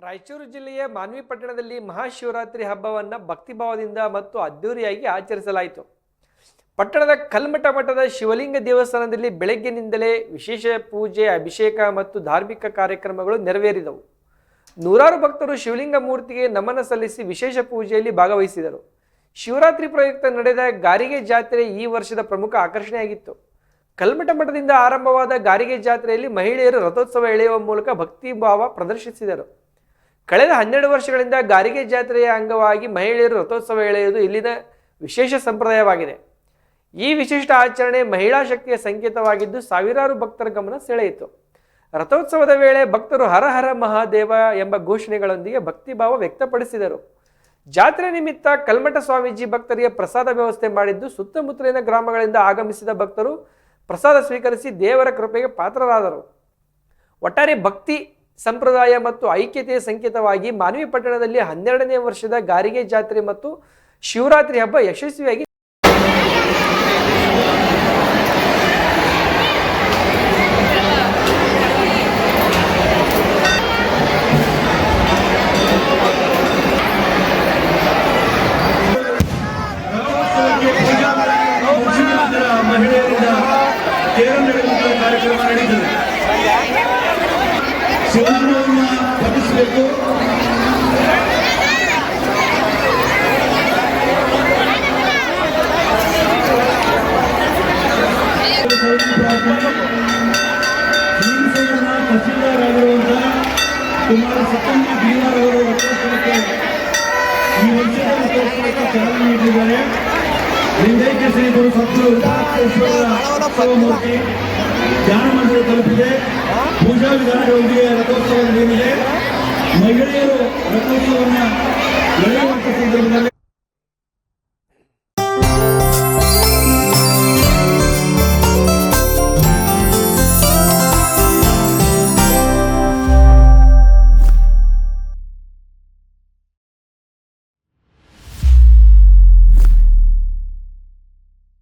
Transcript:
ರಾಯಚೂರು ಜಿಲ್ಲೆಯ ಮಾನ್ವಿ ಪಟ್ಟಣದಲ್ಲಿ ಮಹಾಶಿವರಾತ್ರಿ ಹಬ್ಬವನ್ನು ಭಕ್ತಿಭಾವದಿಂದ ಮತ್ತು ಅದ್ದೂರಿಯಾಗಿ ಆಚರಿಸಲಾಯಿತು. ಪಟ್ಟಣದ ಕಲ್ಮಠ ಮಠದ ಶಿವಲಿಂಗ ದೇವಸ್ಥಾನದಲ್ಲಿ ಬೆಳಗ್ಗಿನಿಂದಲೇ ವಿಶೇಷ ಪೂಜೆ, ಅಭಿಷೇಕ ಮತ್ತು ಧಾರ್ಮಿಕ ಕಾರ್ಯಕ್ರಮಗಳು ನೆರವೇರಿದವು. ನೂರಾರು ಭಕ್ತರು ಶಿವಲಿಂಗ ಮೂರ್ತಿಗೆ ನಮನ ಸಲ್ಲಿಸಿ ವಿಶೇಷ ಪೂಜೆಯಲ್ಲಿ ಭಾಗವಹಿಸಿದರು. ಶಿವರಾತ್ರಿ ಪ್ರಯುಕ್ತ ನಡೆದ ಗಾರಿಗೆ ಜಾತ್ರೆ ಈ ವರ್ಷದ ಪ್ರಮುಖ ಆಕರ್ಷಣೆಯಾಗಿತ್ತು. ಕಲ್ಮಠ ಮಠದಿಂದ ಆರಂಭವಾದ ಗಾರಿಗೆ ಜಾತ್ರೆಯಲ್ಲಿ ಮಹಿಳೆಯರು ರಥೋತ್ಸವ ಎಳೆಯುವ ಮೂಲಕ ಭಕ್ತಿಭಾವ ಪ್ರದರ್ಶಿಸಿದರು. ಕಳೆದ 12 ವರ್ಷಗಳಿಂದ ಗಾರಿಗೆ ಜಾತ್ರೆಯ ಅಂಗವಾಗಿ ಮಹಿಳೆಯರು ರಥೋತ್ಸವ ಎಳೆಯುವುದು ಇಲ್ಲಿನ ವಿಶೇಷ ಸಂಪ್ರದಾಯವಾಗಿದೆ. ಈ ವಿಶಿಷ್ಟ ಆಚರಣೆ ಮಹಿಳಾ ಶಕ್ತಿಯ ಸಂಕೇತವಾಗಿದ್ದು ಸಾವಿರಾರು ಭಕ್ತರ ಗಮನ ಸೆಳೆಯಿತು. ರಥೋತ್ಸವದ ವೇಳೆ ಭಕ್ತರು ಹರ ಹರ ಮಹಾದೇವ ಎಂಬ ಘೋಷಣೆಗಳೊಂದಿಗೆ ಭಕ್ತಿಭಾವ ವ್ಯಕ್ತಪಡಿಸಿದರು. ಜಾತ್ರೆ ನಿಮಿತ್ತ ಕಲ್ಮಠ ಸ್ವಾಮೀಜಿ ಭಕ್ತರಿಗೆ ಪ್ರಸಾದ ವ್ಯವಸ್ಥೆ ಮಾಡಿದ್ದು, ಸುತ್ತಮುತ್ತಲಿನ ಗ್ರಾಮಗಳಿಂದ ಆಗಮಿಸಿದ ಭಕ್ತರು ಪ್ರಸಾದ ಸ್ವೀಕರಿಸಿ ದೇವರ ಕೃಪೆಗೆ ಪಾತ್ರರಾದರು. ಒಟ್ಟಾರೆ ಭಕ್ತಿ, ಸಂಪ್ರದಾಯ ಮತ್ತು ಐಕ್ಯತೆಯ ಸಂಕೇತವಾಗಿ ಮಾನ್ವಿ ಪಟ್ಟಣದಲ್ಲಿ 12ನೇ ವರ್ಷದ ಗಾರಿಗೆ ಜಾತ್ರೆ ಮತ್ತು ಶಿವರಾತ್ರಿ ಹಬ್ಬ ಯಶಸ್ವಿಯಾಗಿ ಮಹಿಳೆಯರಿಂದ ಕಾರ್ಯಕ್ರಮ ನಡೆಯುತ್ತದೆ. ಶಿವನಾಮವನ್ನು ಪಠಿಸಬೇಕು. ತಹಸೀಲ್ದಾರ್ ಆಗಿರುವಂತಹ ಕುಮಾರ ಸತ್ತಂಗಿ ಬೀಹಾರ್ ಅವರು ರಥೋತ್ಸವಕ್ಕೆ ಈ ವರ್ಷದ ರಥೋತ್ಸವಕ್ಕೆ ಚಾಲನೆ ನೀಡಿದ್ದಾರೆ. ಲಿಂಗೈಕ್ಯ ಶ್ರೀ ಗುರು ಸದ್ಗುರು ಉತ್ತಮ ಮೂರ್ತಿ ಧ್ಯಾನ ಮಂದಿರ ತಲುಪಿದೆ. ಪೂಜಾ ವಿಧಾನಗಳೊಂದಿಗೆ ರಥೋತ್ಸವ ನಡೆಯಲಿದೆ. ಮಹಿಳೆಯರು ರಥೋತ್ಸವವನ್ನು ನಡೆಯುವಂತಹ ಸಂದರ್ಭದಲ್ಲಿ